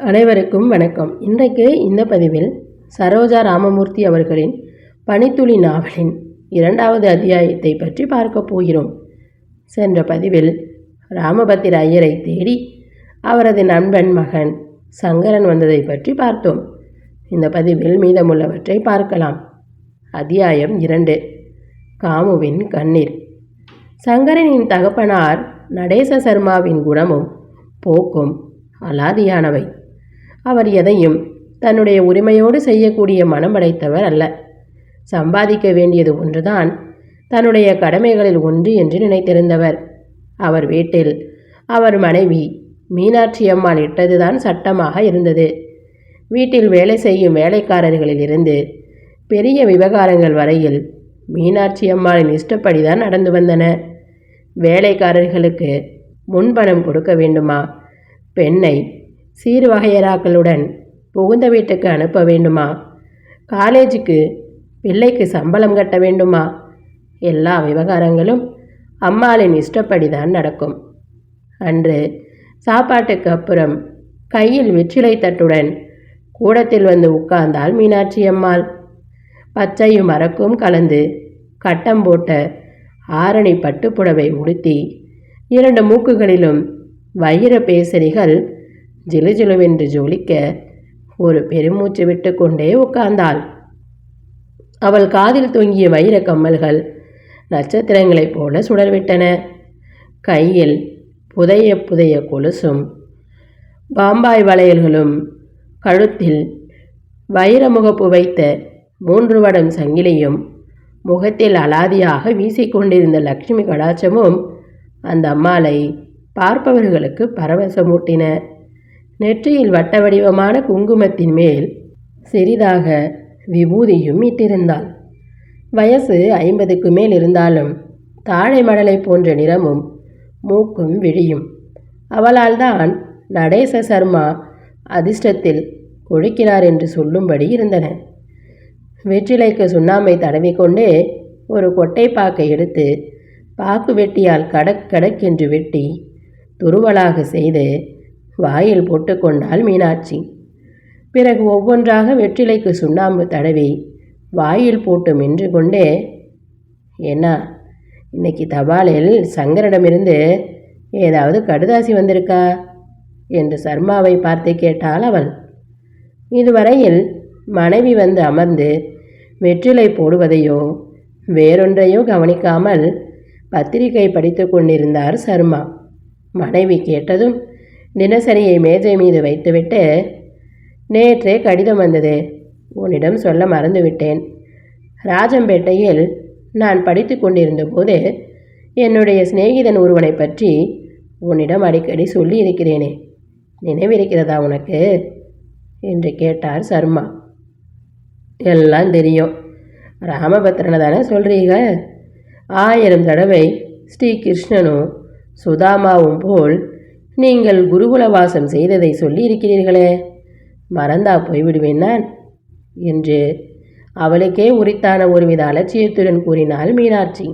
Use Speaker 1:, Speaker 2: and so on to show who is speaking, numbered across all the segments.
Speaker 1: அனைவருக்கும் வணக்கம். இன்றைக்கு இந்த பதிவில் சரோஜா ராமமூர்த்தி அவர்களின் பனித்துளி நாவலின் 2வது அத்தியாயத்தை பற்றி பார்க்க போகிறோம். சென்ற பதிவில் ராமபத்திர ஐயரை தேடி அவரது நண்பன் மகன் சங்கரன் வந்ததை பற்றி பார்த்தோம். இந்த பதிவில் மீதமுள்ளவற்றை பார்க்கலாம். அத்தியாயம் 2. காமுவின் கண்ணீர். சங்கரனின் தகப்பனார் நடேச சர்மாவின் குணமும் போக்கும் அலாதியானவை. அவர் எதையும் தன்னுடைய உரிமையோடு செய்யக்கூடிய மனம் படைத்தவர் அல்ல. சம்பாதிக்க வேண்டியது ஒன்றுதான் தன்னுடைய கடமைகளில் ஒன்று என்று நினைத்திருந்தவர். அவர் வீட்டில் அவர் மனைவி மீனாட்சி அம்மாள் இட்டதுதான் சட்டமாக இருந்தது. வீட்டில் வேலை செய்யும் வேலைக்காரர்களிலிருந்து பெரிய விவகாரங்கள் வரையில் மீனாட்சி அம்மாளின் இஷ்டப்படிதான் நடந்து வந்தன. வேலைக்காரர்களுக்கு முன்பணம் கொடுக்க வேண்டுமா, பெண்ணை சீர்வகையராக்களுடன் புகுந்த வீட்டுக்கு அனுப்ப வேண்டுமா, காலேஜுக்கு பிள்ளைக்கு சம்பளம் கட்ட வேண்டுமா, எல்லா விவகாரங்களும் அம்மாளின் இஷ்டப்படிதான் நடக்கும். அன்று சாப்பாட்டுக்கு அப்புறம் கையில் வெற்றிலை தட்டுடன் கூடத்தில் வந்து உட்கார்ந்தாள் மீனாட்சி அம்மாள். பச்சையும் அரக்கும் கலந்து கட்டம் போட்ட ஆரணி பட்டுப்புடவை உடுத்தி 2 மூக்குகளிலும் வைர பேசரிகள் ஜிலுஜிலுவென்று ஜொலிக்க ஒரு பெருமூச்சு விட்டு கொண்டே உட்கார்ந்தாள். அவள் காதில் தொங்கிய வைர கம்மல்கள் நட்சத்திரங்களைப் போல சுடர்விட்டன. கையில் புதைய புதைய கொலுசும் பாம்பாய் வளையல்களும், கழுத்தில் வைரமுகப்பு வைத்த 3 வடம் சங்கிலியும், முகத்தில் அலாதியாக வீசிக்கொண்டிருந்த லக்ஷ்மி கடாட்சமும் அந்த அம்மாளை பார்ப்பவர்களுக்கு பரவசமூட்டின. நெற்றியில் வட்ட வடிவமான குங்குமத்தின் மேல் சிறிதாக விபூதியும் இட்டிருந்தாள். வயசு 50க்கு மேல் இருந்தாலும் தாழை மடலை போன்ற நிறமும் மூக்கும் விழியும். அவளால் தான் நடேச சர்மா அதிர்ஷ்டத்தில் கொழுக்கிறார் என்று சொல்லும்படி இருந்தன. வெற்றிலைக்கு சுண்ணாம்பை தடவிக்கொண்டே ஒரு கொட்டை பாக்கை எடுத்து பாக்கு வெட்டியால் கடக் கடக் என்று வெட்டி துருவலாக செய்து வாயில் போட்டுக்கொண்டாள் மீனாட்சி. பிறகு ஒவ்வொன்றாக வெற்றிலைக்கு சுண்ணாம்பு தடவி வாயில் போட்டு மென்று கொண்டே, என்ன இன்னைக்கு தபாலில் சங்கரிடமிருந்து ஏதாவது கடுதாசி வந்திருக்கா என்று சர்மாவை பார்த்து கேட்டாள் அவள். இதுவரையில் மனைவி வந்து அமர்ந்து வெற்றிலை போடுவதையோ வேறொன்றையோ கவனிக்காமல் பத்திரிகை படித்து கொண்டிருந்தார் சர்மா. மனைவி கேட்டதும் தினசரியை மேஜை மீது வைத்துவிட்டு, நேற்றே கடிதம் வந்தது, உன்னிடம் சொல்ல மறந்துவிட்டேன். ராஜம்பேட்டையில் நான் படித்து கொண்டிருந்த போது என்னுடைய சிநேகிதன் ஒருவனை பற்றி உன்னிடம் அடிக்கடி சொல்லி இருக்கிறேனே, நினைவிருக்கிறதா உனக்கு என்று கேட்டார் சர்மா. எல்லாம் தெரியும், ராமபத்திரனை தானே சொல்கிறீங்க. 1000 தடவை ஸ்ரீ கிருஷ்ணனும் சுதாமாவும் போல் நீங்கள் குருகுலவாசம் செய்ததை சொல்லி இருக்கிறீர்களே, மறந்தா போய்விடுவேன் நான் என்று அவளுக்கே உரித்தான ஒருவித அலட்சியத்துடன் கூறினாள் மீனாட்சி.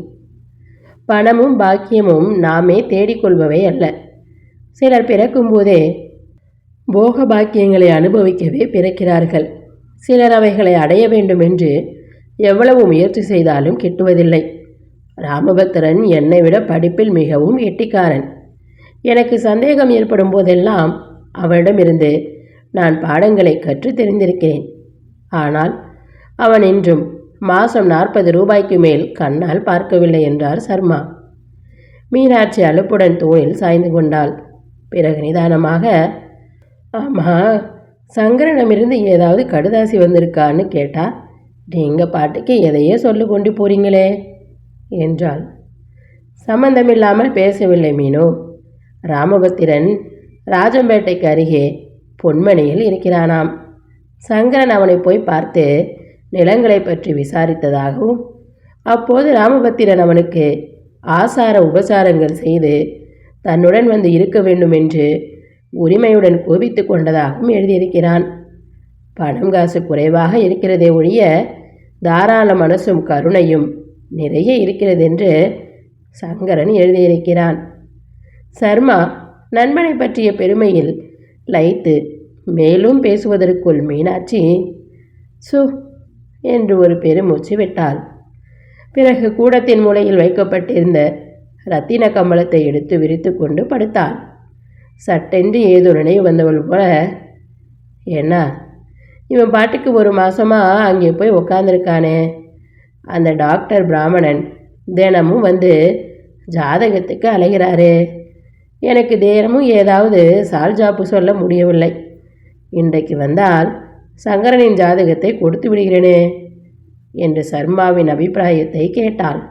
Speaker 1: பணமும் பாக்கியமும் நாமே தேடிக்கொள்பவை அல்ல. சிலர் பிறக்கும்போதே போக பாக்கியங்களை அனுபவிக்கவே பிறக்கிறார்கள். சிலர் அவைகளை அடைய வேண்டும் என்று எவ்வளவு முயற்சி செய்தாலும் கிட்டுவதில்லை. ராமபத்திரன் என்னை விட படிப்பில் மிகவும் எட்டிக்காரன். எனக்கு சந்தேகம் ஏற்படும் போதெல்லாம் அவனிடமிருந்து நான் பாடங்களை கற்று தெரிந்திருக்கிறேன். ஆனால் அவன் இன்றும் மாதம் 40 ரூபாய்க்கு மேல் கண்ணால் பார்க்கவில்லை என்றார் சர்மா. மீனாட்சி அலுப்புடன் தோளில் சாய்ந்து கொண்டாள். பிறகு நிதானமாக, ஆமாம், சங்கரனிடமிருந்து ஏதாவது கடுதாசி வந்திருக்கான்னு கேட்டா நீங்கள் பாட்டுக்கு எதையே சொல்லி கொண்டு போறீங்களே என்றாள். சம்பந்தமில்லாமல் பேசவில்லை மீனு. ராமபத்திரன் ராஜம்பேட்டைக்கு அருகே பொன்மணியில் இருக்கிறானாம். சங்கரன் அவனை போய் பார்த்து நிலங்களை பற்றி விசாரித்ததாகவும், அப்போது ராமபத்திரன் அவனுக்கு ஆசார உபசாரங்கள் செய்து தன்னுடன் வந்து இருக்க வேண்டும் என்று உரிமையுடன் கோபித்து கொண்டதாகவும் எழுதியிருக்கிறான். பணம் காசு குறைவாக இருக்கிறதே ஒழிய தாராள மனசும் கருணையும் நிறைய இருக்கிறது என்று சங்கரன் எழுதியிருக்கிறான். சர்மா நண்பனை பற்றிய பெருமையில் லயித்து மேலும் பேசுவதற்குள் மீனாட்சி சு என்று ஒரு பெருமூச்சு விட்டாள். பிறகு கூடத்தின் மூலையில் வைக்கப்பட்டிருந்த ரத்தின கம்பளத்தை எடுத்து விரித்து கொண்டு படுத்தாள். சட்டென்று ஏதோ நினைவு வந்தவள் போல, என்ன இவன் பாட்டுக்கு ஒரு மாசமாக அங்கே போய் உக்காந்துருக்கானே, அந்த டாக்டர் பிராமணன் தினமும் வந்து ஜாதகத்துக்கு அலைகிறாரு. எனக்கு தினமும் ஏதாவது சால்ஜாப்பு சொல்ல முடியவில்லை. இன்றைக்கு வந்தால் சங்கரனின் ஜாதகத்தை கொடுத்து விடுகிறேனே என்று சர்மாவின் அபிப்பிராயத்தை கேட்டாள்.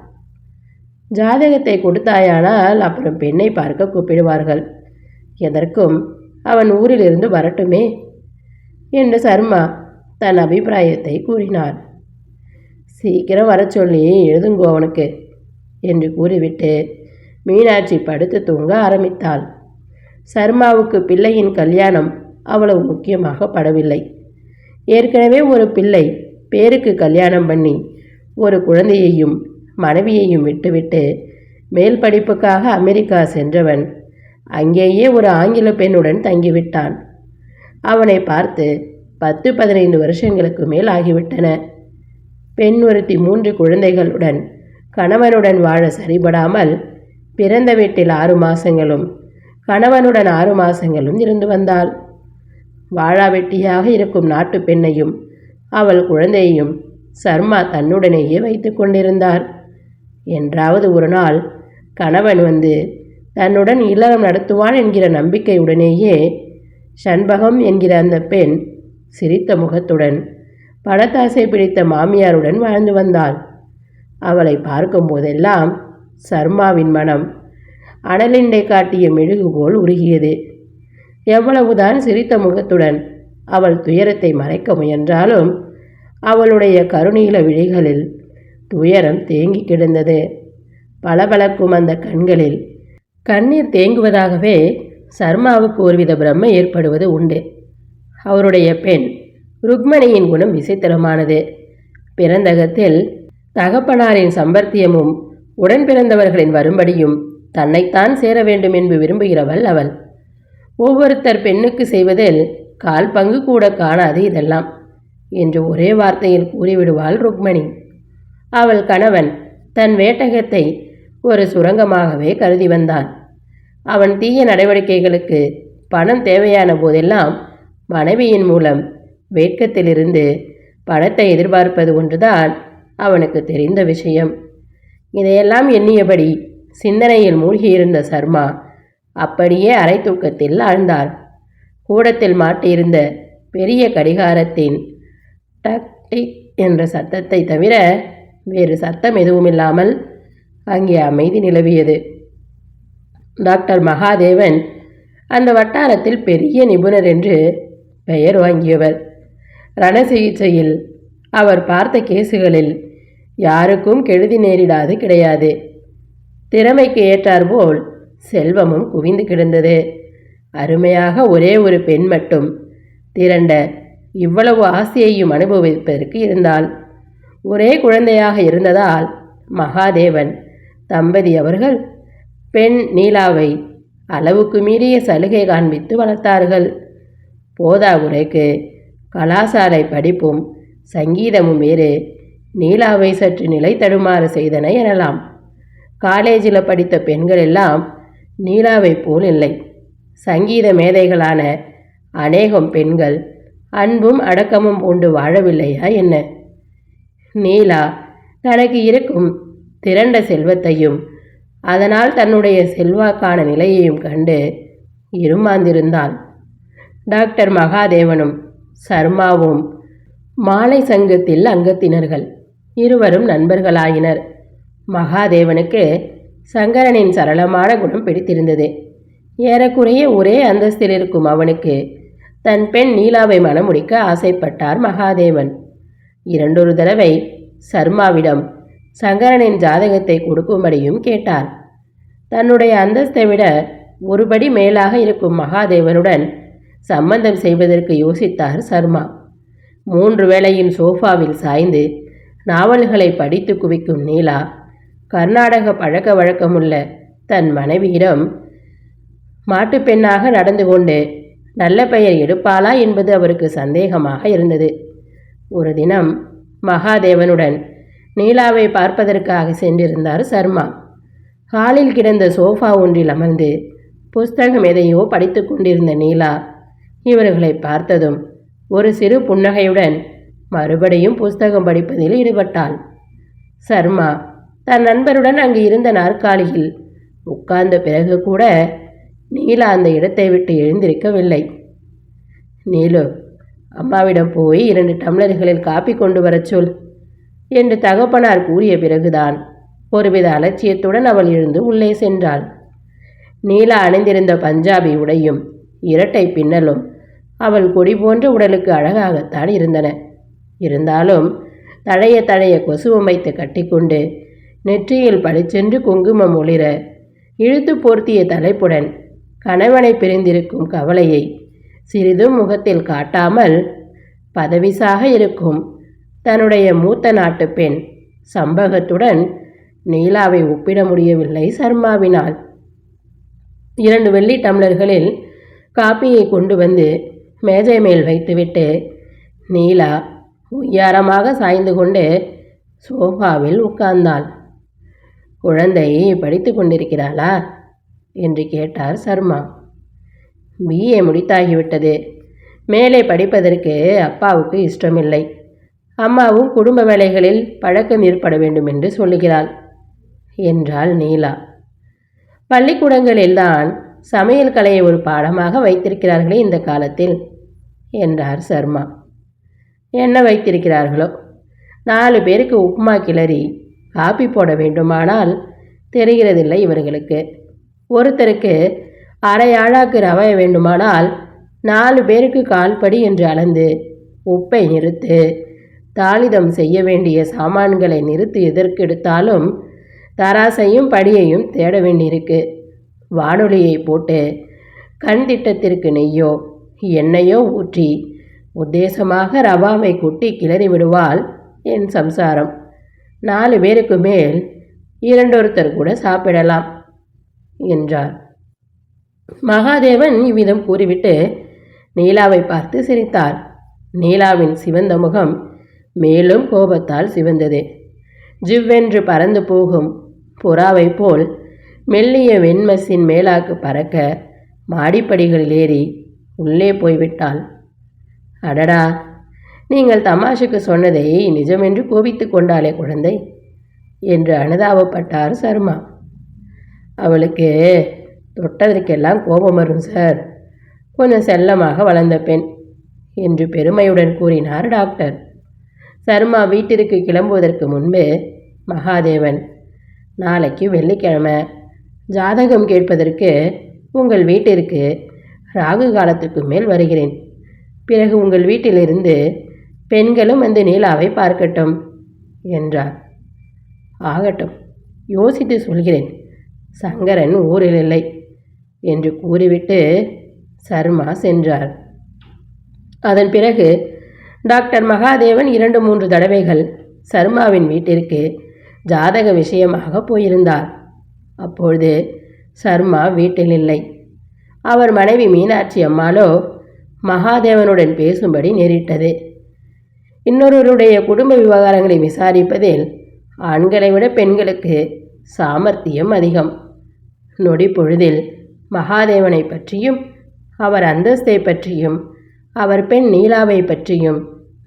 Speaker 1: ஜாதகத்தை கொடுத்தாயானால் அப்புறம் பெண்ணை பார்க்க கூப்பிடுவார்கள். எதற்கும் அவன் ஊரிலிருந்து வரட்டுமே என்று சர்மா தன் அபிப்பிராயத்தை கூறினார். சீக்கிரம் வர சொல்லி எழுதுங்கோ அவனுக்கு என்று கூறிவிட்டு மீனாட்சி படுத்து தூங்க ஆரம்பித்தாள். சர்மாவுக்கு பிள்ளையின் கல்யாணம் அவ்வளவு முக்கியமாக படவில்லை. ஏற்கனவே ஒரு பிள்ளை பேருக்கு கல்யாணம் பண்ணி ஒரு குழந்தையையும் மனைவியையும் விட்டுவிட்டு மேல் படிப்புக்காக அமெரிக்கா சென்றவன் அங்கேயே ஒரு ஆங்கில பெண்ணுடன் தங்கிவிட்டான். அவனை பார்த்து 10-15 வருஷங்களுக்கு மேல் ஆகிவிட்டன. பெண் ஒருத்தி 3 குழந்தைகளுடன் கணவனுடன் வாழ சரிபடாமல் பிறந்த வீட்டில் 6 மாதங்களும் கணவனுடன் 6 மாதங்களும் இருந்து வந்தாள். வாழாவெட்டியாக இருக்கும் நாட்டு பெண்ணையும் அவள் குழந்தையையும் சர்மா தன்னுடனேயே வைத்து கொண்டிருந்தார். என்றாவது ஒரு நாள் கணவன் வந்து தன்னுடன் இல்லறம் நடத்துவான் என்கிற நம்பிக்கையுடனேயே ஷண்பகம் என்கிற அந்த பெண் சிரித்த முகத்துடன் பணத்தாசை பிடித்த மாமியாருடன் வாழ்ந்து வந்தாள். அவளை பார்க்கும் போதெல்லாம் சர்மாவின் மனம் அனலிண்டை காட்டிய மெழுகு போல் உருகியது. எவ்வளவுதான் சிரித்த முகத்துடன் அவள் துயரத்தை மறைக்க முயன்றாலும் அவளுடைய கருநீல விழிகளில் துயரம் தேங்கி கிடந்தது. பளபளக்கும் அந்த கண்களில் கண்ணீர் தேங்குவதாகவே சர்மாவுக்கு ஒருவித பிரம்மை ஏற்படுவது உண்டு. அவருடைய பெண் ருக்மணியின் குணம் விசித்திரமானது. பிறந்தகத்தில் தகப்பனாரின் சம்பர்த்தியமும் உடன் பிறந்தவர்களின் வரும்படியும் தன்னைத்தான் சேர வேண்டும் என்று விரும்புகிறவள் அவள். ஒவ்வொருத்தர் பெண்ணுக்கு செய்வதில் 1/4 பங்கு கூட காணாது இதெல்லாம் என்று ஒரே வார்த்தையில் கூறிவிடுவாள் ருக்மணி. அவள் கணவன் தன் வேட்டகத்தை ஒரு சுரங்கமாகவே கருதி வந்தான். அவன் தீய நடவடிக்கைகளுக்கு பணம் தேவையான போதெல்லாம் மனைவியின் மூலம் வேட்கத்திலிருந்து பணத்தை எதிர்பார்ப்பது ஒன்றுதான் அவனுக்கு தெரிந்த விஷயம். இதையெல்லாம் எண்ணியபடி சிந்தனையில் மூழ்கியிருந்த சர்மா அப்படியே அரை தூக்கத்தில் ஆழ்ந்தார். கூடத்தில் மாட்டியிருந்த பெரிய கடிகாரத்தின் டக் டிக் என்ற சத்தத்தை தவிர வேறு சத்தம் எதுவுமில்லாமல் அங்கே அமைதி நிலவியது. டாக்டர் மகாதேவன் அந்த வட்டாரத்தில் பெரிய நிபுணர் என்று பெயர் வாங்கியவர். ரண சிகிச்சையில் அவர் பார்த்த கேசுகளில் யாருக்கும் கெடுதி நேரிடாது கிடையாது. திறமைக்கு ஏற்றாற்போல் செல்வமும் குவிந்து கிடந்தது. அருமையாக ஒரே ஒரு பெண் மட்டும் திரண்ட இவ்வளவு ஆசையையும் அனுபவிப்பதற்கு இருந்தால். ஒரே குழந்தையாக இருந்ததால் மகாதேவன் தம்பதி அவர்கள் பெண் நீலாவை அளவுக்கு மீறிய சலுகை காண்பித்து வளர்த்தார்கள். போதாகுறைக்கு கலாசாலை படிப்பும் சங்கீதமும் வேறு நீலாவை சற்று நிலை தடுமாற செய்தன எனலாம். காலேஜில் படித்த பெண்கள் எல்லாம் நீலாவை போல் இல்லை. சங்கீத மேதைகளான அநேகம் பெண்கள் அன்பும் அடக்கமும் பூண்டு வாழவில்லையா என்ன? நீலா தனக்கு இருக்கும் திரண்ட செல்வத்தையும் அதனால் தன்னுடைய செல்வாக்கான நிலையையும் கண்டு இருமாந்திருந்தாள். டாக்டர் மகாதேவனும் சர்மாவும் மாலை சங்கத்தில் அங்கத்தினர்கள். இருவரும் நண்பர்களாயினர். மகாதேவனுக்கு சங்கரனின் சரளமான குணம் பிடித்திருந்தது. ஏறக்குறைய ஒரே அந்தஸ்தில் இருக்கும் அவனுக்கு தன் பெண் நீலாவை மணமுடிக்க ஆசைப்பட்டார் மகாதேவன். 2 தடவை சர்மாவிடம் சங்கரனின் ஜாதகத்தை கொடுக்கும்படியும் கேட்டார். தன்னுடைய அந்தஸ்தை விட ஒருபடி மேலாக இருக்கும் மகாதேவனுடன் சம்பந்தம் செய்வதற்கு யோசித்தார் சர்மா. 3 வேளையின் சோஃபாவில் சாய்ந்து நாவல்களை படித்து குவிக்கும் நீலா கர்நாடக பழக்க வழக்கமுள்ள தன் மனைவியிடம் மாட்டுப்பெண்ணாக நடந்து கொண்டு நல்ல பெயர் எடுப்பாளா என்பது அவருக்கு சந்தேகமாக இருந்தது. ஒரு தினம் மகாதேவனுடன் நீலாவை பார்ப்பதற்காக சென்றிருந்தார் சர்மா. ஹாலில் கிடந்த சோஃபா ஒன்றில் அமர்ந்து புஸ்தகம் எதையோ படித்து கொண்டிருந்த நீலா இவர்களை பார்த்ததும் ஒரு சிறு புன்னகையுடன் மறுபடியும் புஸ்தகம் படிப்பதில் ஈடுபட்டாள். சர்மா தன் நண்பருடன் அங்கு இருந்த நாற்காலியில் உட்கார்ந்த பிறகு கூட நீலா அந்த இடத்தை விட்டு எழுந்திருக்கவில்லை. நீலு, அம்மாவிடம் போய் 2 டம்ளர்களில் காப்பி கொண்டு வரச் சொல் என்று தகப்பனார் கூறிய பிறகுதான் ஒருவித அலட்சியத்துடன் அவள் எழுந்து உள்ளே சென்றாள். நீலா அணிந்திருந்த பஞ்சாபி உடையும் இரட்டை பின்னலும் அவள் கொடி போன்ற உடலுக்கு அழகாகத்தான் இருந்தன. இருந்தாலும் தழைய கொசுவம் வைத்து கட்டிக்கொண்டு நெற்றியில் பளிச்சென்று குங்குமம் ஒளிர இழுத்து போர்த்திய தலைப்புடன் கணவனை பிரிந்திருக்கும் கவலையை சிறிதும் முகத்தில் காட்டாமல் பதவிசாக இருக்கும் தன்னுடைய மூத்த நாட்டு பெண் சம்பகத்துடன் நீலாவை ஒப்பிட முடியவில்லை சர்மாவினால். 2 வெள்ளி டம்ளர்களில் காப்பியை கொண்டு வந்து மேஜை மேல் வைத்துவிட்டு நீலா உய்யாரமாக சாய்ந்து கொண்டு சோஃபாவில் உட்கார்ந்தாள். குழந்தை படித்து கொண்டிருக்கிறாளா என்று கேட்டார் சர்மா. BA முடித்தாகிவிட்டது. மேலே படிப்பதற்கு அப்பாவுக்கு இஷ்டமில்லை. அம்மாவும் குடும்ப வேலைகளில் பழக்கம் ஏற்பட வேண்டும் என்று சொல்லுகிறாள் என்றாள் நீலா. பள்ளிக்கூடங்களில்தான் சமையல் கலையை ஒரு பாடமாக வைத்திருக்கிறார்களே இந்த காலத்தில் என்றார் சர்மா. என்ன வைத்திருக்கிறார்களோ, 4 பேருக்கு உப்புமா கிளறி காப்பி போட வேண்டுமானால் தெரிகிறதில்லை இவர்களுக்கு. ஒருத்தருக்கு அரை ஆழாக்கு ரவை வேண்டுமானால் 4 பேருக்கு கால்படி என்று அளந்து உப்பை நிறுத்து, தாளிதம் செய்ய வேண்டிய சாமான்களை நிறுத்து எதற்கெடுத்தாலும் தராசையும் படியையும் தேட வேண்டியிருக்கு. வானொலியை போட்டு கண் திட்டத்திற்கு நெய்யோ எண்ணெயோ ஊற்றி உத்தேசமாக ரவாவை கொட்டி கிளறி விடுவாள் என் சம்சாரம். 4 பேருக்கு மேல் 2 கூட சாப்பிடலாம் என்றார். மகாதேவன் இவ்விதம் கூறிவிட்டு நீலாவை பார்த்து சிரித்தார். நீலாவின் சிவந்த முகம் மேலும் கோபத்தால் சிவந்தது. ஜிவ்வென்று பறந்து போகும் புறாவை போல் மெல்லிய வெண்மசின் மேலாக்கு பறக்க மாடிப்படிகளில் ஏறி உள்ளே போய்விட்டாள். அடடா, நீங்கள் தமாஷுக்கு சொன்னதை நிஜமென்று கோபித்து கொண்டாளே குழந்தை என்று அனுதாபப்பட்டார் சர்மா. அவளுக்கு தொட்டதற்கெல்லாம் கோபம் வரும் சார். கொஞ்சம் செல்லமாக வளர்ந்த பெண் என்று பெருமையுடன் கூறினார் டாக்டர். சர்மா வீட்டிற்கு கிளம்புவதற்கு முன்பு மகாதேவன், நாளைக்கு வெள்ளிக்கிழமை ஜாதகம் கேட்பதற்கு உங்கள் வீட்டிற்கு ராகு காலத்துக்கு மேல் வருகிறேன். பிறகு உங்கள் வீட்டிலிருந்து பெண்களும் வந்து நீலாவை பார்க்கட்டும் என்றார். ஆகட்டும், யோசித்து சொல்கிறேன். சங்கரன் ஊரில் இல்லை என்று கூறிவிட்டு சர்மா சென்றார். அதன் பிறகு டாக்டர் மகாதேவன் 2-3 தடவைகள் சர்மாவின் வீட்டிற்கு ஜாதக விஷயமாக போயிருந்தார். அப்பொழுது சர்மா வீட்டில் இல்லை. அவர் மனைவி மீனாட்சி அம்மாளோ மகாதேவனுடன் பேசும்படி நேரிட்டது. இன்னொருவருடைய குடும்ப விவகாரங்களை விசாரிப்பதில் ஆண்களை விட பெண்களுக்கு சாமர்த்தியம் அதிகம். நொடி பொழுதில் மகாதேவனை பற்றியும் அவர் அந்தஸ்தை பற்றியும் அவர் பெண் நீலாவை பற்றியும்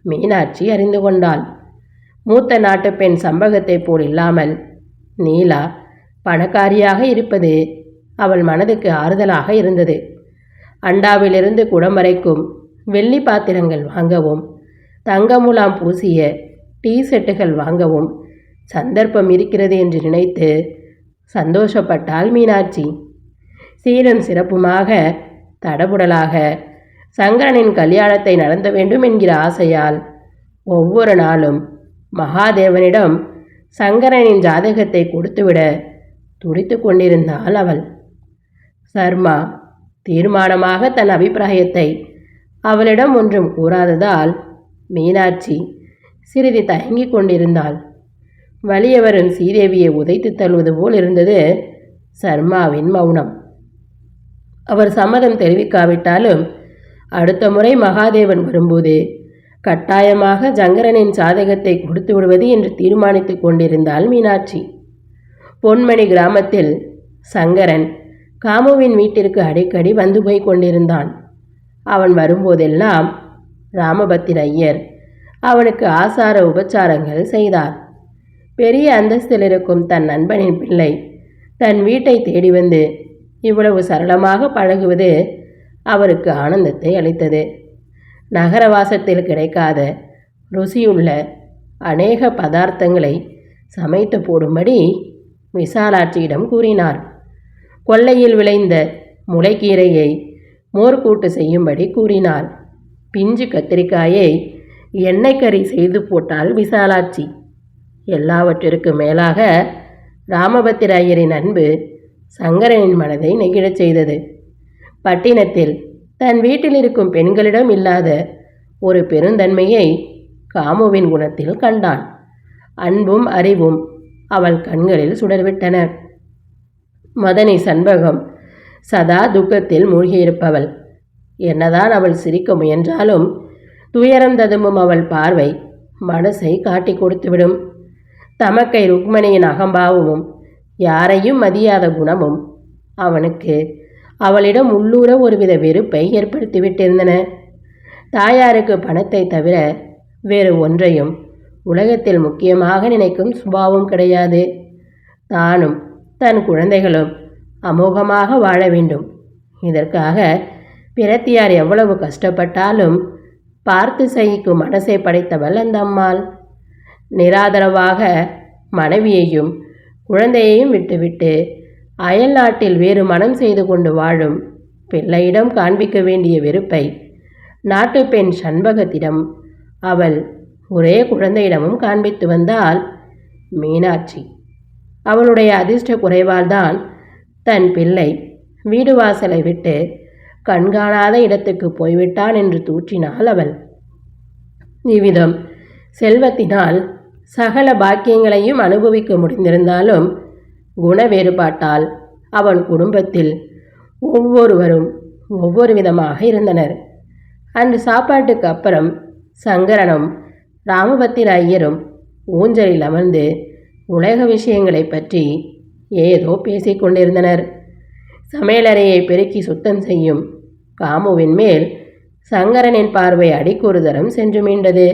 Speaker 1: மீனாட்சி அறிந்து கொண்டாள். மூத்த நாட்டு பெண் சம்பகத்தை போல் இல்லாமல் நீலா பணக்காரியாக இருப்பது அவள் மனதுக்கு ஆறுதலாக இருந்தது. அண்டாவிலிருந்து குடம் வரைக்கும் வெள்ளி பாத்திரங்கள் வாங்கவும் தங்கமுலாம் பூசிய டீ செட்டுகள் வாங்கவும் சந்தர்ப்பம் இருக்கிறது என்று நினைத்து சந்தோஷப்பட்டாள் மீனாட்சி. சீரும் சிறப்புமாக தடபுடலாக சங்கரனின் கல்யாணத்தை நடத்த வேண்டும் என்கிற ஆசையால் ஒவ்வொரு நாளும் மகாதேவனிடம் சங்கரனின் ஜாதகத்தை கொடுத்துவிட துடித்து கொண்டிருந்தாள் அவள். சர்மா தீர்மானமாக தன் அபிப்பிராயத்தை அவளிடம் ஒன்றும் கூறாததால் மீனாட்சி சிறிது தயங்கிக் கொண்டிருந்தாள். வலியவரின் சீதேவியை உதைத்து தள்ளுவது போல் இருந்தது சர்மாவின் மௌனம். அவர் சம்மதம் தெரிவிக்காவிட்டாலும் அடுத்த முறை மகாதேவன் வரும்போது கட்டாயமாக சங்கரனின் சாதகத்தை கொடுத்து விடுவது என்று தீர்மானித்து கொண்டிருந்தாள் மீனாட்சி. பொன்மணி கிராமத்தில் சங்கரன் காமுவின் வீட்டிற்கு அடிக்கடி வந்து போய் கொண்டிருந்தான். அவன் வரும்போதெல்லாம் ராமபத்திர ஐயர் அவனுக்கு ஆசார உபச்சாரங்கள் செய்தார். பெரிய அந்தஸ்தில் இருக்கும் தன் நண்பனின் பிள்ளை தன் வீட்டை தேடி வந்து இவ்வளவு சரளமாக பழகுவது அவருக்கு ஆனந்தத்தை அளித்தது. நகரவாசத்தில் கிடைக்காத ருசியுள்ள அநேக பதார்த்தங்களை சமைத்து போடும்படி விசாலாட்சியிடம் கூறினார். கொல்லையில் விளைந்த முளைக்கீரையை மோர்கூட்டு செய்யும்படி கூறினார். பிஞ்சு கத்திரிக்காயை எண்ணெய் கறி செய்து போட்டால் விசாலாட்சி. எல்லாவற்றிற்கு மேலாக ராமபத்திர ஐயரின் அன்பு சங்கரனின் மனதை நெகிழச் செய்தது. பட்டினத்தில் தன் வீட்டில் இருக்கும் பெண்களிடம் இல்லாத ஒரு பெருந்தன்மையை காமுவின் குணத்தில் கண்டான். அன்பும் அறிவும் அவள் கண்களில் சுடர்விட்டன. மதனி சண்பகம் சதா துக்கத்தில் மூழ்கியிருப்பவள். என்னதான் அவள் சிரிக்க முயன்றாலும் துயரம் ததும்பும் அவள் பார்வை மனசை காட்டி கொடுத்துவிடும். தமக்கை ருக்மணியின் அகம்பாவமும் யாரையும் மதியாத குணமும் அவனுக்கு அவளிடம் உள்ளூர ஒருவித வெறுப்பை ஏற்படுத்திவிட்டிருந்தன. தாயாருக்கு பணத்தை தவிர வேறு ஒன்றையும் உலகத்தில் முக்கியமாக நினைக்கும் சுபாவம் கிடையாது. தானும் தன் குழந்தைகளும் அமோகமாக வாழ வேண்டும். இதற்காக பிரத்தியார் எவ்வளவு கஷ்டப்பட்டாலும் பார்த்து சகிக்கும் மனசை படைத்தவள் அந்த அம்மாள். நிராதரவாக மனைவியையும் குழந்தையையும் விட்டுவிட்டு அயல் நாட்டில் வேறு மனம் செய்து கொண்டு வாழும் பிள்ளையிடம் காண்பிக்க வேண்டிய வெறுப்பை நாட்டு பெண் சண்பகத்திடம் அவள் ஒரே குழந்தையிடமும் காண்பித்து வந்தாள் மீனாட்சி. அவளுடைய அதிர்ஷ்ட குறைவால்தான் தன் பிள்ளை வீடு வாசலை விட்டு கண்காணாத இடத்துக்கு போய்விட்டான் என்று தூற்றினாள் அவள். இவ்விதம் செல்வத்தினால் சகல பாக்கியங்களையும் அனுபவிக்க முடிந்திருந்தாலும் குண வேறுபாட்டால் அவன் குடும்பத்தில் ஒவ்வொருவரும் ஒவ்வொரு விதமாக இருந்தனர். அன்று சாப்பாட்டுக்கு அப்புறம் சங்கரனும் ராமபத்திர ஐயரும் ஊஞ்சலில் அமர்ந்து உலக விஷயங்களை பற்றி ஏதோ பேசிக்கொண்டிருந்தனர். சமையலறையை பெருக்கி சுத்தம் செய்யும் காமுவின் மேல் சங்கரனின் பார்வை அடிக்கொரு தரம் சென்று மீண்டது.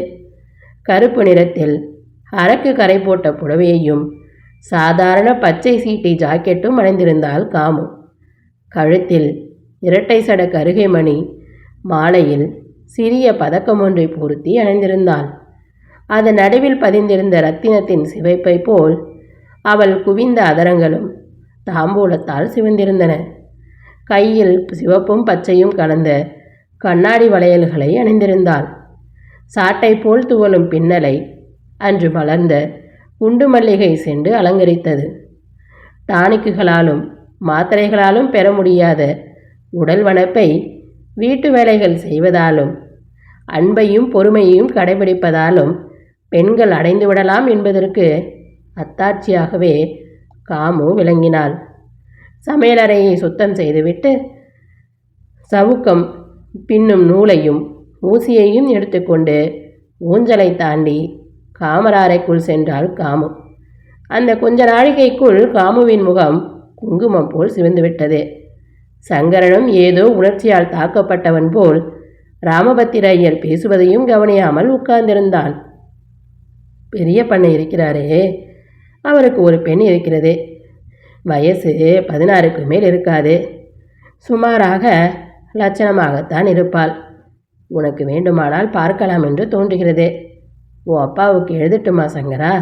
Speaker 1: கருப்பு நிறத்தில் அரக்கு கரை போட்ட புடவையையும் சாதாரண பச்சை சீட்டை ஜாக்கெட்டும் அணிந்திருந்தாள் காமு. கழுத்தில் இரட்டை சட கருகை மணி மாலையில் சிறிய பதக்கம் ஒன்றை பொருத்தி அணிந்திருந்தாள். அதன் நடுவில் பதிந்திருந்த இரத்தினத்தின் சிவைப்பை போல் அவள் குவிந்த அதரங்களும் தாம்பூலத்தால் சிவந்திருந்தன. கையில் சிவப்பும் பச்சையும் கலந்த கண்ணாடி வளையல்களை அணிந்திருந்தாள். சாட்டை போல் துவலும் பின்னலை அன்று மலர்ந்த குண்டு மல்லிகை சென்று அலங்கரித்தது. டானிக்குகளாலும் மாத்திரைகளாலும் பெற முடியாத உடல் வனப்பை வீட்டு வேலைகள் செய்வதாலும் அன்பையும் பொறுமையையும் கடைபிடிப்பதாலும் பெண்கள் அடைந்து விடலாம் என்பதற்கு அத்தாட்சியாகவே காமு விளங்கினாள். சமையலறையை சுத்தம் செய்துவிட்டு சவுக்கம் பின்னும் நூலையும் ஊசியையும் எடுத்துக்கொண்டு ஊஞ்சலை தாண்டி காமராரைக்குள் சென்றாள் காமு. அந்த கொஞ்ச நாழிகைக்குள் காமுவின் முகம் குங்குமம் போல் சிவந்துவிட்டது. சங்கரனும் ஏதோ உணர்ச்சியால் தாக்கப்பட்டவன் போல் ராமபத்திர ஐயர் பேசுவதையும் கவனியாமல் உட்கார்ந்திருந்தான். பெரிய பண்ணை இருக்கிறாரே, அவருக்கு ஒரு பெண் இருக்கிறது. வயசு 16க்கு மேல் இருக்காது. சுமாராக லட்சணமாகத்தான் இருப்பாள். உனக்கு வேண்டுமானால் பார்க்கலாம் என்று தோன்றுகிறது. உன் அப்பாவுக்கு எழுதட்டுமா சங்கரா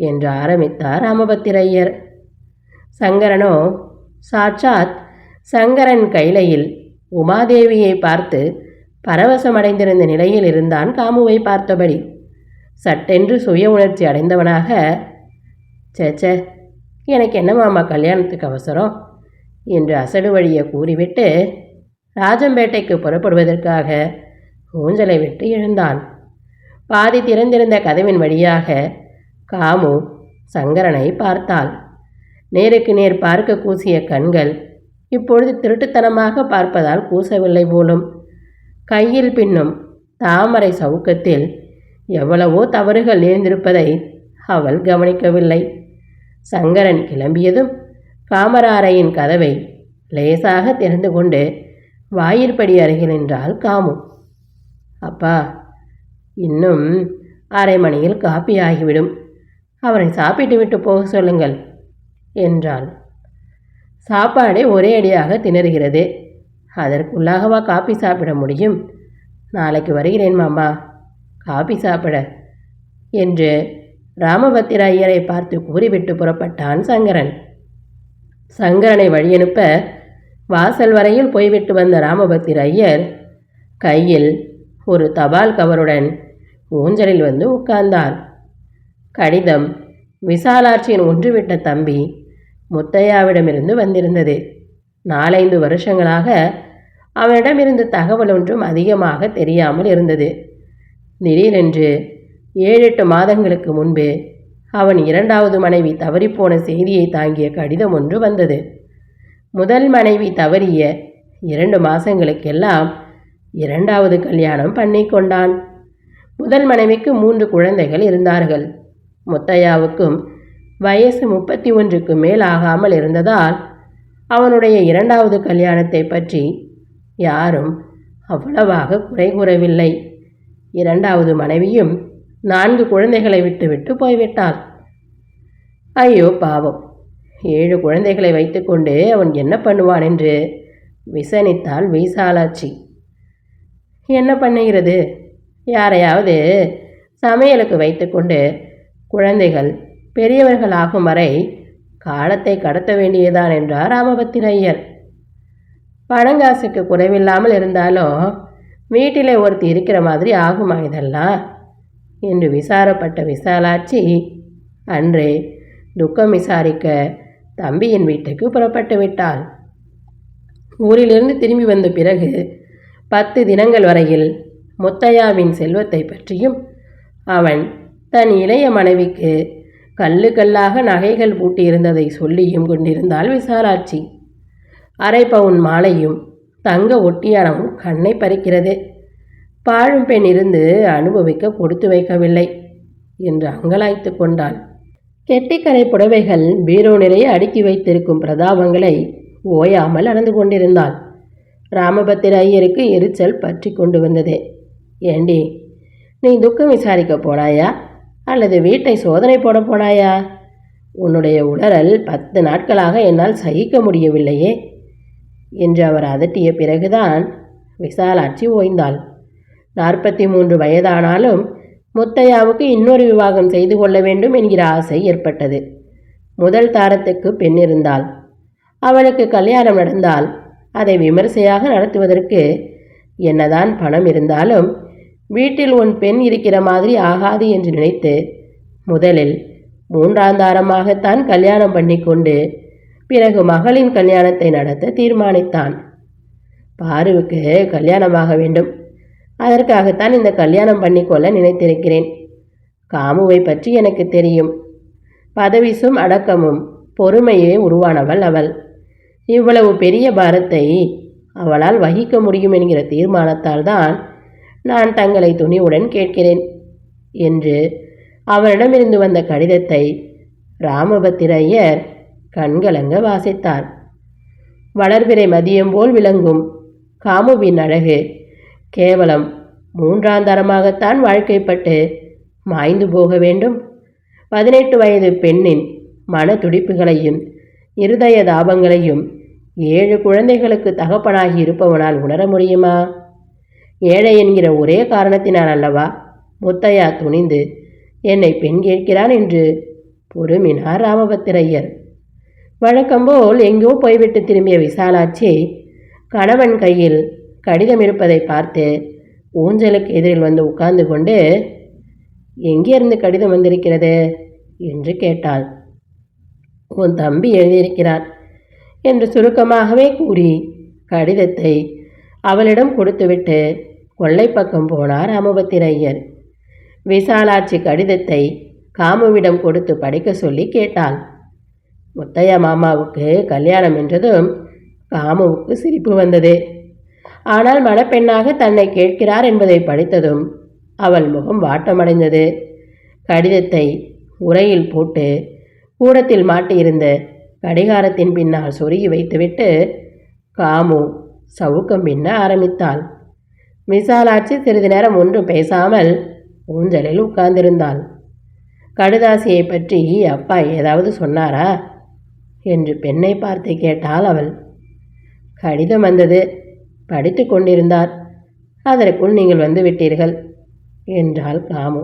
Speaker 1: என்று ஆரம்பித்தார் ராமபத்திர ஐயர். சங்கரனோ சாட்சாத் சங்கரன் கைலையில் உமாதேவியை பார்த்து பரவசமடைந்திருந்த நிலையில் இருந்தான் காமுவை பார்த்தபடி. சட்டென்று சுய உணர்ச்சி அடைந்தவனாக, சேச்சே, எனக்கு என்ன மாமா கல்யாணத்துக்கு அவசரம் என்று அசடு வழிய கூறிவிட்டு ராஜம்பேட்டைக்கு புறப்படுவதற்காக ஊஞ்சலை விட்டு எழுந்தான். பாதி திறந்திருந்த கதவின் வழியாக காமு சங்கரனை பார்த்தாள். நேருக்கு நேர் பார்க்க கூசிய கண்கள் இப்பொழுது திருட்டுத்தனமாக பார்ப்பதால் கூசவில்லை போலும். கையில் பின்னும் தாமரை சவுக்கத்தில் எவ்வளவோ தவறுகள் நேர்ந்திருப்பதை அவள் கவனிக்கவில்லை. சங்கரன் கிளம்பியதும் காமராரையின் கதவை லேசாக திறந்து கொண்டு வாயிற்படி அருகில் நின்றாள் காமு. அப்பா, இன்னும் அரை மணியில் காப்பி ஆகிவிடும். அவரை சாப்பிட்டு விட்டு போக சொல்லுங்கள் என்றாள். சாப்பாடே ஒரே அடியாக திணறுகிறது. அதற்குள்ளாகவா காப்பி சாப்பிட முடியும்? நாளைக்கு வருகிறேன் மாமா காப்பி சாப்பிட என்று ராமபத்திர ஐயரை பார்த்து கூறிவிட்டு புறப்பட்டான் சங்கரன். சங்கரனை வழியனுப்ப வாசல் வரையில் போய்விட்டு வந்த ராமபத்திர ஐயர் கையில் ஒரு தபால் கவருடன் ஊஞ்சலில் வந்து உட்கார்ந்தார். கடிதம் விசாலாட்சியின் ஒன்றுவிட்ட தம்பி முத்தையாவிடமிருந்து வந்திருந்தது. 4-5 வருஷங்களாக அவனிடமிருந்து தகவல் ஒன்றும் அதிகமாக தெரியாமல் இருந்தது. திடீரென்று 7-8 மாதங்களுக்கு முன்பு அவன் 2வது மனைவி தவறிப்போன செய்தியை தாங்கிய கடிதம் ஒன்று வந்தது. முதல் மனைவி தவறிய 2 மாதங்களுக்கெல்லாம் 2வது கல்யாணம் பண்ணிக்கொண்டான். முதல் மனைவிக்கு 3 குழந்தைகள் இருந்தார்கள். முத்தையாவுக்கும் வயசு 31க்கு மேல் ஆகாமல் இருந்ததால் அவனுடைய 2வது கல்யாணத்தை பற்றி யாரும் அவ்வளவாக குறை கூறவில்லை. 2வது மனைவியும் 4 குழந்தைகளை விட்டுவிட்டு போய்விட்டாள். ஐயோ பாவம், 7 குழந்தைகளை வைத்துக்கொண்டு அவன் என்ன பண்ணுவான் என்று விசனித்தாள் விசாலாட்சி. என்ன பண்ணுகிறது? யாரையாவது சமையலுக்கு வைத்துக்கொண்டு குழந்தைகள் பெரியவர்கள் ஆகும் வரை காலத்தை கடத்த வேண்டியதான் என்றார் ராமபத்திர ஐயர். பணங்காசுக்கு குறைவில்லாமல் இருந்தாலும் வீட்டிலே ஒருத்தி இருக்கிற மாதிரி ஆகுமா இதெல்லாம் என்று விசாரப்பட்ட விசாலாட்சி அன்றே துக்கம் விசாரிக்க தம்பியின் வீட்டுக்கு புறப்பட்டு விட்டாள். ஊரிலிருந்து திரும்பி வந்த பிறகு 10 தினங்கள் வரையில் முத்தையாவின் செல்வத்தை பற்றியும் அவன் தன் இளைய மனைவிக்கு கல்லு கல்லாக நகைகள் பூட்டியிருந்ததை சொல்லியும் கொண்டிருந்தாள் விசாலாட்சி. 1/2 பவுன் மாலையும் தங்க ஒட்டியானமும் கண்ணை பறிக்கிறது. பாழும் பெண் இருந்து அனுபவிக்க கொடுத்து வைக்கவில்லை என்று அங்கலாய்த்து கொண்டாள். கெட்டிக்கரை புடவைகள் பீரோ நிறைய அடுக்கி வைத்திருக்கும் பிரதாபங்களை ஓயாமல் நடந்து கொண்டிருந்தாள். ராமபத்திர ஐயருக்கு எரிச்சல் பற்றி கொண்டு வந்தது. ஏண்டி, நீ துக்கம் விசாரிக்க போனாயா அல்லது வீட்டை சோதனை போட போனாயா? உன்னுடைய உளறல் 10 நாட்களாக என்னால் சகிக்க முடியவில்லையே என்று அவர் அதட்டிய பிறகுதான் விசாலாட்சி ஓய்ந்தாள். 43 வயதானாலும் முத்தையாவுக்கு இன்னொரு விவாகம் செய்து கொள்ள வேண்டும் என்கிற ஆசை ஏற்பட்டது. முதல் தாரத்துக்கு பெண் இருந்தாள். அவளுக்கு கல்யாணம் நடந்தால் அதை விமர்சையாக நடத்துவதற்கு என்னதான் பணம் இருந்தாலும் வீட்டில் உன் பெண் இருக்கிற மாதிரி ஆகாது என்று நினைத்து முதலில் 3ஆம் தாரமாகத்தான் கல்யாணம் பண்ணி கொண்டு பிறகு மகளின் கல்யாணத்தை நடத்த தீர்மானித்தான். பாருவுக்கு கல்யாணமாக வேண்டும். அதற்காகத்தான் இந்த கல்யாணம் பண்ணிக்கொள்ள நினைத்திருக்கிறேன். காமுவை பற்றி எனக்கு தெரியும். பதவிசும் அடக்கமும் பொறுமையே உருவானவள் அவள். இவ்வளவு பெரிய பாரத்தை அவளால் வகிக்க முடியும் என்கிற தீர்மானத்தால் தான் நான் தங்களை துணிவுடன் கேட்கிறேன் என்று அவனிடமிருந்து வந்த கடிதத்தை ராமபத்திர ஐயர் கண்கலங்க வாசித்தார். வளர்பிறை மதியம் போல் விளங்கும் காமுவின் அழகு கேவலம் 3ஆம் தரமாகத்தான் வாழ்க்கைப்பட்டு மாய்ந்து போக வேண்டும். 18 வயது பெண்ணின் மன துடிப்புகளையும் இருதய தாபங்களையும் 7 குழந்தைகளுக்கு தகப்பனாகி இருப்பவனால் உணர முடியுமா? ஏழை என்கிற ஒரே காரணத்தினால் அல்லவா முத்தையா துணிந்து என்னை பெண் கேட்கிறான் என்று பொறுமினார் ராமபத்திர ஐயர். வழக்கம்போல் எங்கோ போய்விட்டு திரும்பிய விசாலாட்சி கணவன் கையில் கடிதம் இருப்பதை பார்த்து ஊஞ்சலுக்கு எதிரில் வந்து உட்கார்ந்து கொண்டு, எங்கேருந்து கடிதம் வந்திருக்கிறது என்று கேட்டாள். உன் தம்பி எழுதியிருக்கிறான் என்று சுருக்கமாகவே கூறி கடிதத்தை அவளிடம் கொடுத்துவிட்டு கொள்ளைப்பக்கம் போனார் ராமபத்திர ஐயர். விசாலாட்சி கடிதத்தை காமுவிடம் கொடுத்து படிக்க சொல்லி கேட்டாள். முத்தையா மாமாவுக்கு கல்யாணம் என்றதும் காமுவுக்கு சிரிப்பு வந்தது. ஆனால் மணப்பெண்ணாக தன்னை கேட்கிறார் என்பதை படித்ததும் அவள் முகம் வாட்டமடைந்தது. கடிதத்தை உறையில் போட்டு கூடத்தில் மாட்டியிருந்த கடிகாரத்தின் பின்னால் சொருகி வைத்துவிட்டு காமு சவுக்கம் பின்ன ஆரம்பித்தாள். விசாலாட்சி சிறிது நேரம் ஒன்றும் பேசாமல் ஊஞ்சலில் உட்கார்ந்திருந்தாள். கடுதாசியை பற்றி அப்பா ஏதாவது சொன்னாரா என்று பெண்ணை பார்த்து கேட்டாள் அவள். கடிதம் வந்தது, படித்து கொண்டிருந்தார். அதற்குள் நீங்கள் வந்து விட்டீர்கள் என்றாள் காமு.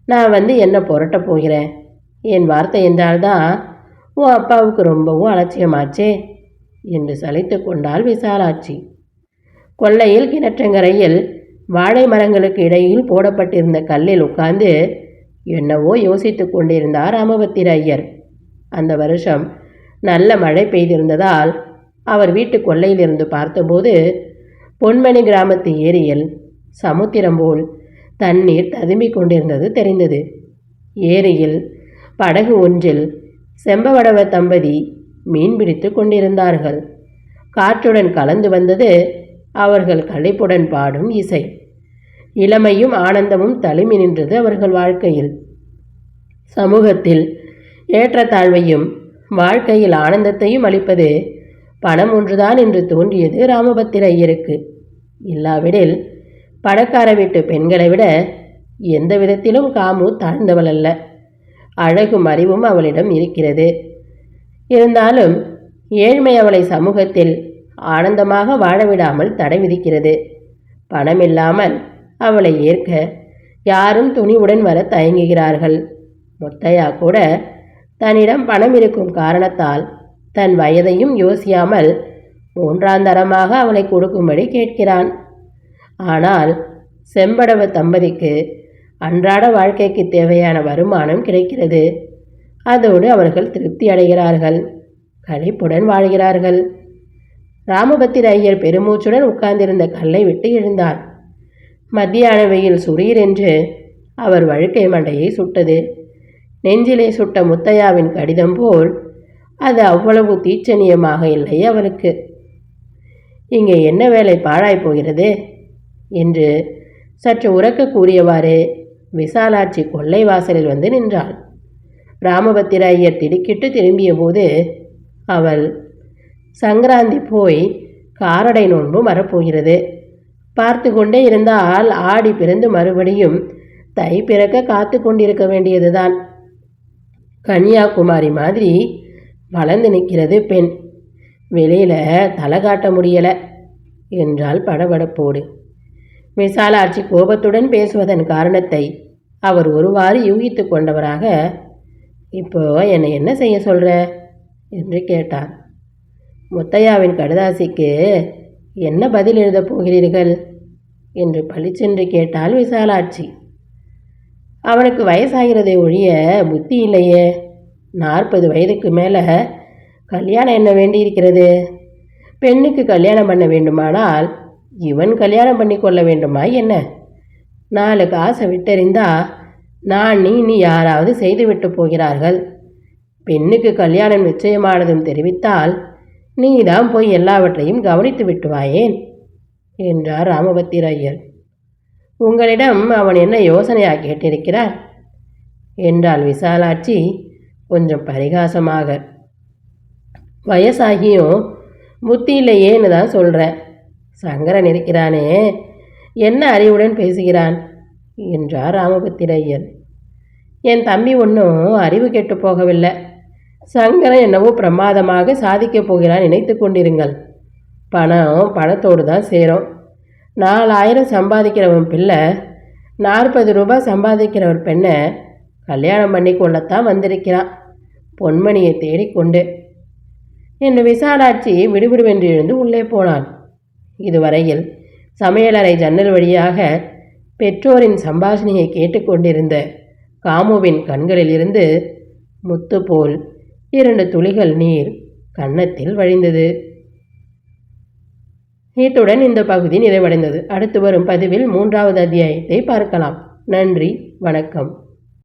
Speaker 1: நான் என்ன புரட்டப் போகிறேன்? என் வார்த்தை என்றால்தான் உன் அப்பாவுக்கு ரொம்பவும் அலட்சியமாச்சே என்று சலித்து கொண்டாள் விசாலாட்சி. கொல்லையில் கிணற்றங்கரையில் வாழை மரங்களுக்கு இடையில் போடப்பட்டிருந்த கல்லில் உட்கார்ந்து என்னவோ யோசித்து கொண்டிருந்தார் ராமபத்திர ஐயர். அந்த வருஷம் நல்ல மழை பெய்திருந்ததால் அவர் வீட்டு கொல்லையிலிருந்து பார்த்தபோது பொன்மணி கிராமத்து ஏரியில் சமுத்திரம் போல் தண்ணீர் ததும்பிக் கொண்டிருந்தது தெரிந்தது. ஏரியில் படகு ஒன்றில் செம்பவடவ தம்பதி மீன் பிடித்து கொண்டிருந்தார்கள். காற்றுடன் கலந்து வந்தது அவர்கள் களிப்புடன் பாடும் இசை. இளமையும் ஆனந்தமும் தழுமி நின்றது அவர்கள் வாழ்க்கையில். சமூகத்தில் ஏற்றத்தாழ்வையும் வாழ்க்கையில் ஆனந்தத்தையும் அளிப்பது பணம் ஒன்றுதான் என்று தோன்றியது ராமபத்திர ஐயருக்கு. இல்லாவிடில் பணக்கார வீட்டு பெண்களை விட எந்த விதத்திலும் காமு தாழ்ந்தவள் அல்ல. அழகும் அறிவும் அவளிடம் இருக்கிறது. இருந்தாலும் ஏழ்மை அவளை சமூகத்தில் ஆனந்தமாக வாழவிடாமல் தடை விதிக்கிறது. பணமில்லாமல் அவளை ஏற்க யாரும் துணிவுடன் வர தயங்குகிறார்கள். முத்தையா கூட தன்னிடம் பணம் இருக்கும் காரணத்தால் தன் வயதையும் யோசியாமல் மூன்றாந்தரமாக அவளை கொடுக்கும்படி கேட்கிறான். ஆனால் செம்படவ தம்பதிக்கு அன்றாட வாழ்க்கைக்கு தேவையான வருமானம் கிடைக்கிறது. அதோடு அவர்கள் திருப்தி அடைகிறார்கள், களிப்புடன் வாழ்கிறார்கள். ராமபத்திர ஐயர் பெருமூச்சுடன் உட்கார்ந்திருந்த கல்லை விட்டு எழுந்தார். மத்தியான வெயில் சுரீரென்று அவர் வழுக்கை மண்டையை சுட்டது. நெஞ்சிலே சுட்ட முத்தையாவின் கடிதம் போல் அது அவ்வளவு தீட்சணியமாக இல்லை அவருக்கு. இங்கே என்ன வேலை பாழாய் போகிறது என்று சற்று உரக்க கூறியவாறு விசாலாட்சி கொல்லை வாசலில் வந்து நின்றாள். ராமபத்திர ஐயர் திடுக்கிட்டு திரும்பிய போது அவள், சங்கராந்தி போய் காரடை நோன்பு வரப்போகிறது. பார்த்து கொண்டே இருந்தால் ஆடி பிறந்து மறுபடியும் தை பிறக்க காத்து கொண்டிருக்க வேண்டியதுதான். கன்னியாகுமாரி மாதிரி வளர்ந்து நிற்கிறது பெண், வெளியில் தலை காட்ட முடியலை என்றாள் படபடப்போடு. விசாலாட்சி கோபத்துடன் பேசுவதன் காரணத்தை அவர் ஒருவாறு யூகித்து கொண்டவராக, இப்போ என்னை என்ன செய்ய சொல்கிற என்று கேட்டார். முத்தையாவின் கடுதாசிக்கு என்ன பதில் எழுதப் போகிறீர்கள் என்று பளிச்சென்று கேட்டாள் விசாலாட்சி. அவனுக்கு வயசாகிறதை ஒழிய புத்தி இல்லையே. 40 வயதுக்கு மேலே கல்யாணம் என்ன வேண்டியிருக்கிறது? பெண்ணுக்கு கல்யாணம் பண்ண வேண்டுமானால் இவன் கல்யாணம் பண்ணி கொள்ள வேண்டுமா என்ன? 4 காசை விட்டறிந்தா நான் நீ யாராவது செய்துவிட்டு போகிறார்கள். பெண்ணுக்கு கல்யாணம் நிச்சயமானதும் தெரிவித்தால் நீதான் போய் எல்லாவற்றையும் கவனித்து விட்டுவாயேன் என்றார் ராமபத்திர ஐயர். உங்களிடம் அவன் என்ன யோசனையாக கேட்டிருக்கிறார் என்றாள் விசாலாட்சி கொஞ்சம் பரிகாசமாக. வயசாகியும் புத்தி இல்லையேன்னு தான் சொல்கிறேன். சங்கரன் இருக்கிறானே, என்ன அறிவுடன் பேசுகிறான் என்றார் ராமபத்திர ஐயர். என் தம்பி ஒன்றும் அறிவு கெட்டு போகவில்லை. சங்கரன் என்னவோ பிரமாதமாக சாதிக்கப் போகிறான் நினைத்து கொண்டிருங்கள். பணத்தோடு தான் சேரும். 4000 சம்பாதிக்கிறவன் பிள்ளை 40 ரூபாய் சம்பாதிக்கிறவர் பெண்ணை கல்யாணம் பண்ணி கொள்ளத்தான் வந்திருக்கிறான், பொன்மணியை தேடிக்கொண்டு என்று விசாலாட்சி விடுவிடுவென்று எழுந்து உள்ளே போனான். இதுவரையில் சமையலறை ஜன்னல் வழியாக பெற்றோரின் சம்பாஷணையை கேட்டுக்கொண்டிருந்த காமுவின் கண்களில் இருந்து முத்து போல் 2 துளிகள் நீர் கன்னத்தில் வழிந்தது. இத்துடன் இந்த பகுதி நிறைவடைந்தது. அடுத்து வரும் பதிவில் 3வது அத்தியாயத்தை பார்க்கலாம். நன்றி, வணக்கம்.